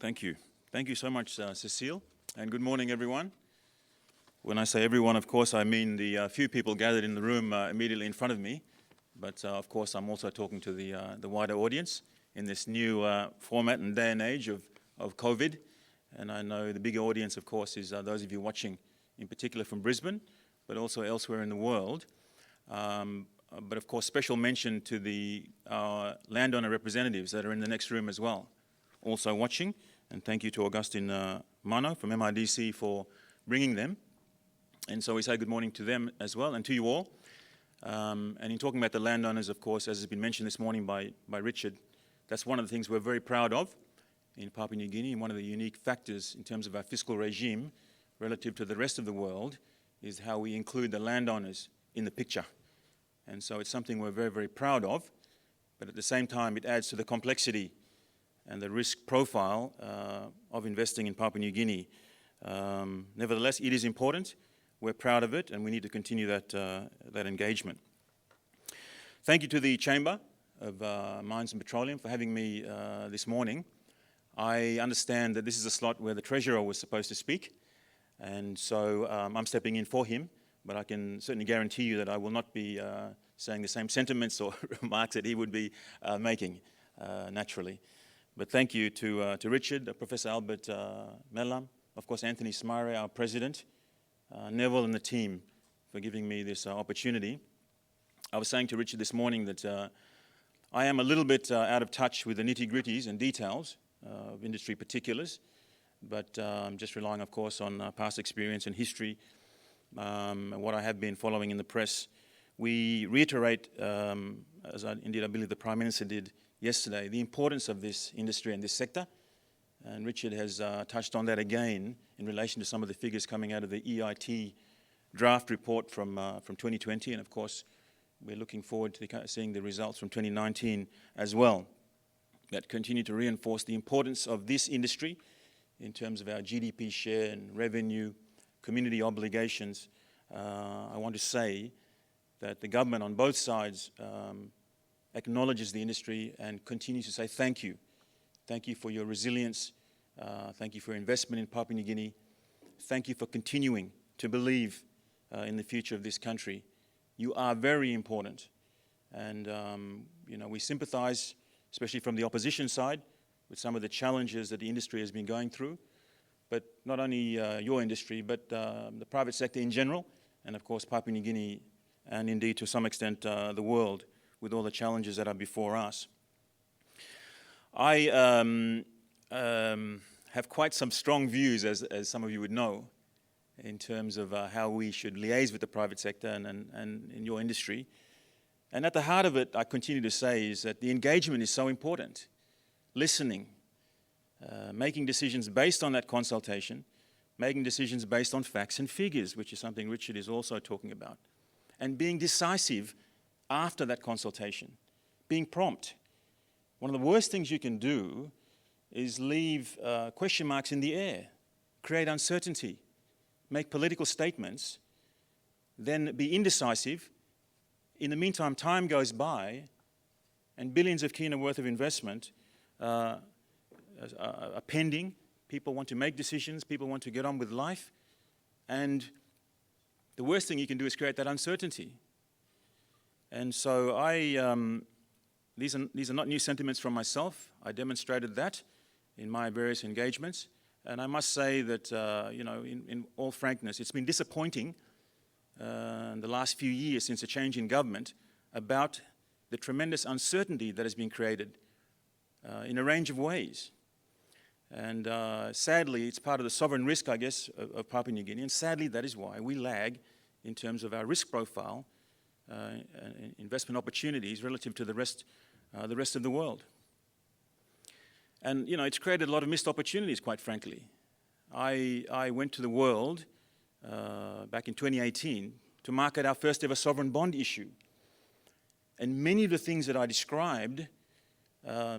Thank you. Thank you so much, Cecile, and good morning, everyone. When I say everyone, of course, I mean the few people gathered in the room immediately in front of me, but of course, I'm also talking to the wider audience in this new format and day and age of COVID, and I know the bigger audience, of course, is those of you watching, in particular from Brisbane, but also elsewhere in the world. But of course, special mention to the landowner representatives that are in the next room as well, also watching. And thank you to Augustine Mano from MIDC for bringing them. And so we say good morning to them as well, and to you all. And in talking about the landowners, of course, as has been mentioned this morning by Richard, that's one of the things we're very proud of in Papua New Guinea, and one of the unique factors in terms of our fiscal regime relative to the rest of the world is how we include the landowners in the picture. And so it's something we're very, very proud of, but at the same time, it adds to the complexity and the risk profile of investing in Papua New Guinea. Nevertheless, it is important. We're proud of it, and we need to continue that engagement. Thank you to the Chamber of Mines and Petroleum for having me this morning. I understand that this is a slot where the Treasurer was supposed to speak, and so I'm stepping in for him, but I can certainly guarantee you that I will not be saying the same sentiments or remarks that he would be making naturally. But thank you to Richard, Professor Albert Mellam, of course Anthony Smyre, our President, Neville and the team for giving me this opportunity. I was saying to Richard this morning that I am a little bit out of touch with the nitty-gritties and details of industry particulars, but I'm just relying, of course, on past experience and history and what I have been following in the press. We reiterate, as indeed I believe the Prime Minister did yesterday, the importance of this industry and this sector, and Richard has touched on that again in relation to some of the figures coming out of the EIT draft report from 2020, and of course we're looking forward to seeing the results from 2019 as well, that continue to reinforce the importance of this industry in terms of our GDP share and revenue, community obligations. I want to say that the government on both sides acknowledges the industry and continues to say thank you. Thank you for your resilience. Thank you for your investment in Papua New Guinea. Thank you for continuing to believe in the future of this country. You are very important. And we sympathize, especially from the opposition side, with some of the challenges that the industry has been going through. But not only your industry, but the private sector in general, and of course Papua New Guinea, and indeed to some extent the world, with all the challenges that are before us. I have quite some strong views, as some of you would know, in terms of how we should liaise with the private sector and in your industry. And at the heart of it, I continue to say, is that the engagement is so important. Listening, making decisions based on that consultation, making decisions based on facts and figures, which is something Richard is also talking about, and being decisive after that consultation, being prompt. One of the worst things you can do is leave question marks in the air, create uncertainty, make political statements, then be indecisive. In the meantime, time goes by and billions of kina worth of investment are pending. People want to make decisions, people want to get on with life, and the worst thing you can do is create that uncertainty. And so these are not new sentiments from myself. I demonstrated that in my various engagements. And I must say that, in all frankness, it's been disappointing in the last few years since a change in government about the tremendous uncertainty that has been created in a range of ways. And sadly, it's part of the sovereign risk, I guess, of Papua New Guinea. And sadly, that is why we lag in terms of our risk profile, investment opportunities relative to the rest of the world. And it's created a lot of missed opportunities, quite frankly. I went to the world back in 2018 to market our first ever sovereign bond issue. And many of the things that I described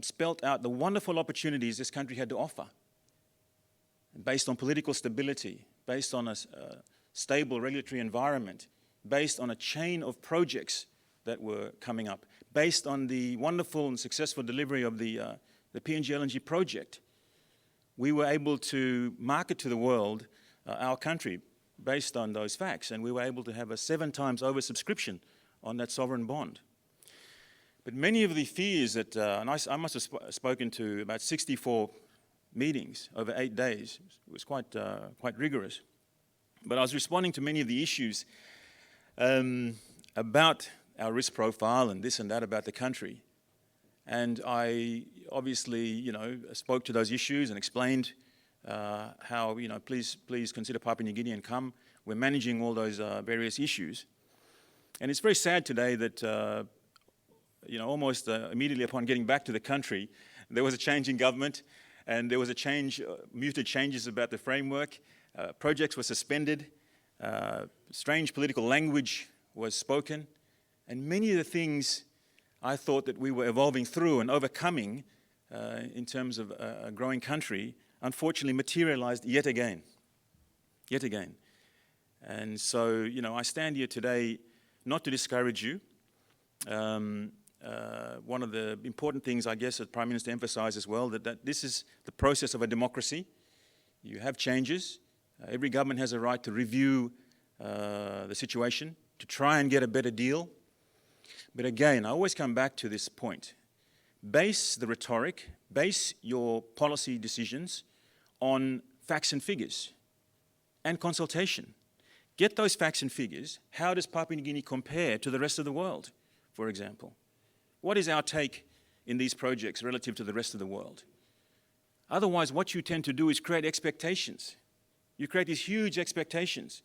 spelt out the wonderful opportunities this country had to offer, based on political stability, based on a stable regulatory environment, based on a chain of projects that were coming up, based on the wonderful and successful delivery of the PNG LNG project. we were able to market to the world our country based on those facts, and we were able to have a 7 times oversubscription on that sovereign bond. But many of the fears that, and I must have spoken to about 64 meetings over 8 days. It was quite rigorous. But I was responding to many of the issues about our risk profile and this and that about the country. And I obviously, spoke to those issues and explained how, please consider Papua New Guinea and come. We're managing all those various issues. And it's very sad today that, almost immediately upon getting back to the country, there was a change in government, and there was a change, muted changes about the framework. Projects were suspended. Strange political language was spoken. And many of the things I thought that we were evolving through and overcoming in terms of a growing country, unfortunately materialized yet again. Yet again. And so, I stand here today not to discourage you. One of the important things, I guess, that Prime Minister emphasised as well, that this is the process of a democracy. You have changes. Every government has a right to review the situation, to try and get a better deal. But again, I always come back to this point. Base the rhetoric, base your policy decisions on facts and figures and consultation. Get those facts and figures. How does Papua New Guinea compare to the rest of the world, for example? What is our take in these projects relative to the rest of the world? Otherwise, what you tend to do is create expectations. You create these huge expectations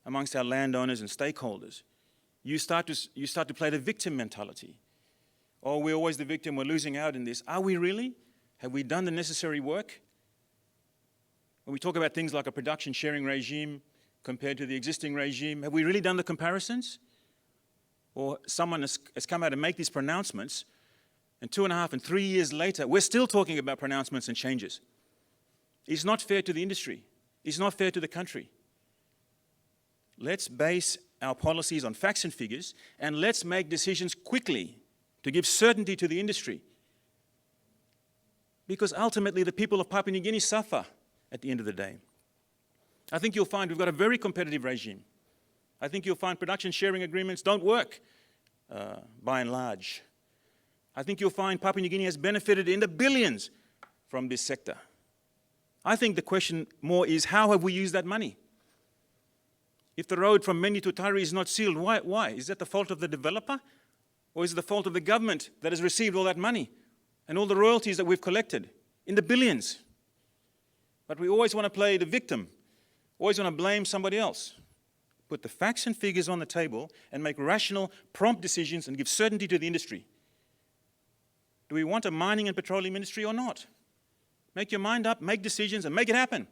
amongst our landowners and stakeholders. You start to play the victim mentality. Oh, we're always the victim, we're losing out in this. Are we really? Have we done the necessary work? When we talk about things like a production sharing regime compared to the existing regime, have we really done the comparisons? Or someone has come out and make these pronouncements, and 2.5 and 3 years later, we're still talking about pronouncements and changes. It's not fair to the industry. It's not fair to the country. Let's base our policies on facts and figures, and let's make decisions quickly to give certainty to the industry. Because ultimately, the people of Papua New Guinea suffer at the end of the day. I think you'll find we've got a very competitive regime. I think you'll find production sharing agreements don't work, by and large. I think you'll find Papua New Guinea has benefited in the billions from this sector. I think the question more is, how have we used that money? If the road from Mendi to Tari is not sealed, why? Is that the fault of the developer? Or is it the fault of the government that has received all that money and all the royalties that we've collected in the billions? But we always want to play the victim, always want to blame somebody else. Put the facts and figures on the table and make rational, prompt decisions and give certainty to the industry. Do we want a mining and petroleum industry or not? Make your mind up, make decisions, and make it happen.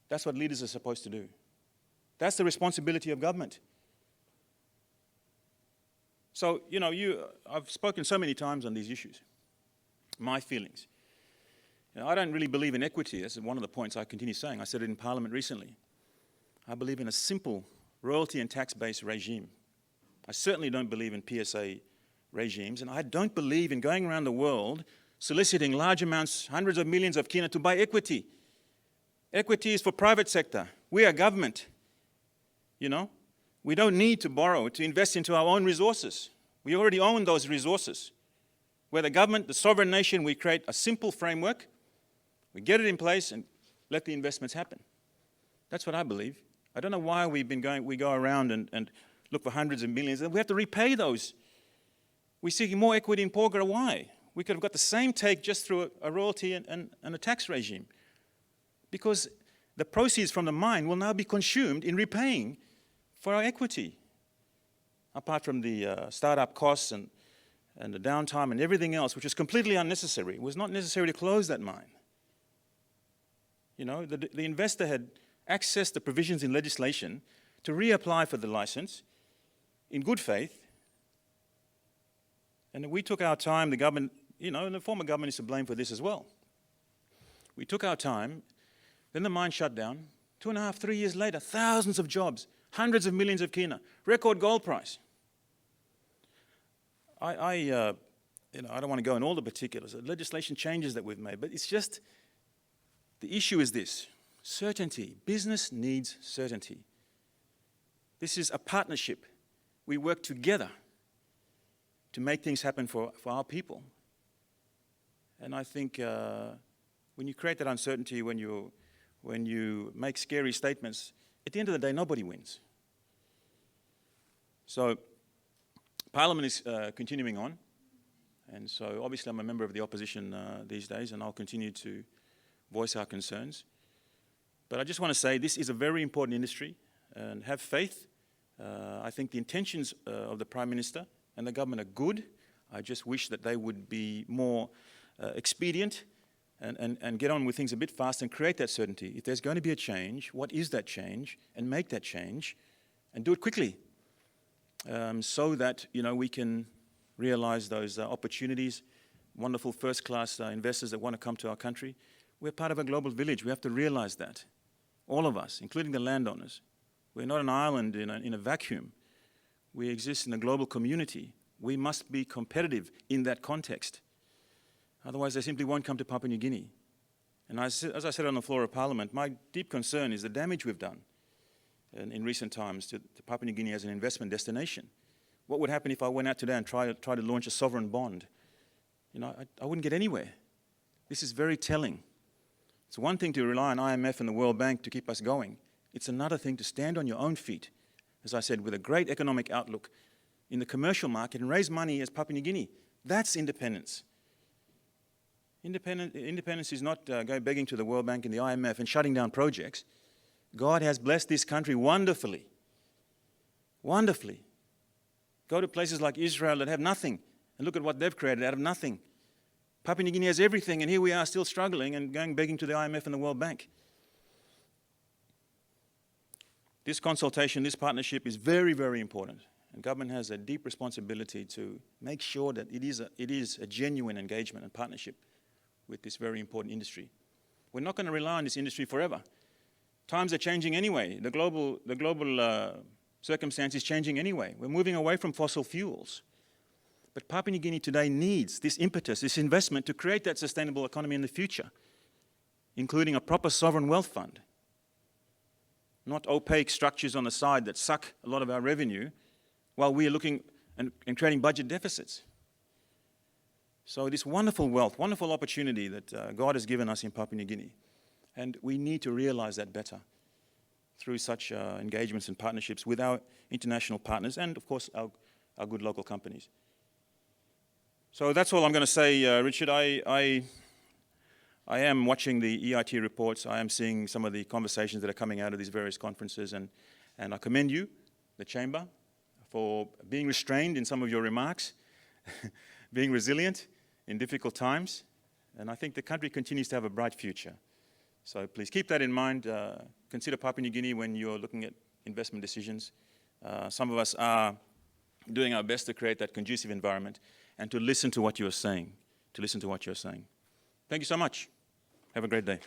That's what leaders are supposed to do. That's the responsibility of government. So, I've spoken so many times on these issues. My feelings. I don't really believe in equity. That's one of the points I continue saying. I said it in Parliament recently. I believe in a simple royalty and tax-based regime. I certainly don't believe in PSA regimes, and I don't believe in going around the world soliciting large amounts, hundreds of millions of kina to buy equity. Equity is for private sector. We are government. We don't need to borrow to invest into our own resources. We already own those resources. We're the government, the sovereign nation. We create a simple framework. We get it in place and let the investments happen. That's what I believe. I don't know why we go around and look for hundreds of millions, and we have to repay those. We're seeking more equity in Porgera. Why? We could have got the same take just through a royalty and a tax regime. Because the proceeds from the mine will now be consumed in repaying for our equity. Apart from the startup costs and the downtime and everything else, which is completely unnecessary. It was not necessary to close that mine. The investor had accessed the provisions in legislation to reapply for the license in good faith. And we took our time, the government, and the former government is to blame for this as well. We took our time, then the mine shut down. 2.5, 3 years later, thousands of jobs, hundreds of millions of kina, record gold price. I don't want to go in all the particulars, the legislation changes that we've made, but it's just The issue is this: certainty. Business needs certainty. This is a partnership. We work together to make things happen for our people. And I think when you create that uncertainty, when you make scary statements, at the end of the day, nobody wins. So Parliament is continuing on. And so obviously I'm a member of the opposition these days, and I'll continue to voice our concerns. But I just want to say this is a very important industry, and have faith. I think the intentions of the Prime Minister and the government are good. I just wish that they would be more expedient and get on with things a bit fast and create that certainty. If there's going to be a change, what is that change? And make that change and do it quickly so that, you know, we can realize those opportunities, wonderful first-class investors that want to come to our country. We're part of a global village. We have to realize that. All of us, including the landowners. We're not an island in a vacuum. We exist in a global community. We must be competitive in that context. Otherwise, they simply won't come to Papua New Guinea. And as I said on the floor of Parliament, my deep concern is the damage we've done in recent times to Papua New Guinea as an investment destination. What would happen if I went out today and tried to launch a sovereign bond? You know, I wouldn't get anywhere. This is very telling. It's one thing to rely on IMF and the World Bank to keep us going. It's another thing to stand on your own feet, as I said, with a great economic outlook in the commercial market and raise money as Papua New Guinea. That's independence. Independence is not going begging to the World Bank and the IMF and shutting down projects. God has blessed this country wonderfully. Wonderfully. Go to places like Israel that have nothing and look at what they've created out of nothing. Papua New Guinea has everything, and here we are still struggling and going begging to the IMF and the World Bank. This consultation, this partnership is very, very important. And government has a deep responsibility to make sure that it is a genuine engagement and partnership with this very important industry. We're not going to rely on this industry forever. Times are changing anyway. The global circumstance is changing anyway. We're moving away from fossil fuels. But Papua New Guinea today needs this impetus, this investment to create that sustainable economy in the future, including a proper sovereign wealth fund. Not opaque structures on the side that suck a lot of our revenue while we are looking and creating budget deficits. So this wonderful wealth, wonderful opportunity that God has given us in Papua New Guinea. And we need to realize that better through such engagements and partnerships with our international partners and, of course, our good local companies. So that's all I'm going to say, Richard. I am watching the EIT reports. I am seeing some of the conversations that are coming out of these various conferences, and I commend you, the Chamber, for being restrained in some of your remarks, being resilient in difficult times, and I think the country continues to have a bright future. So please keep that in mind. Consider Papua New Guinea when you're looking at investment decisions. Some of us are doing our best to create that conducive environment and to listen to what you're saying, Thank you so much. Have a great day.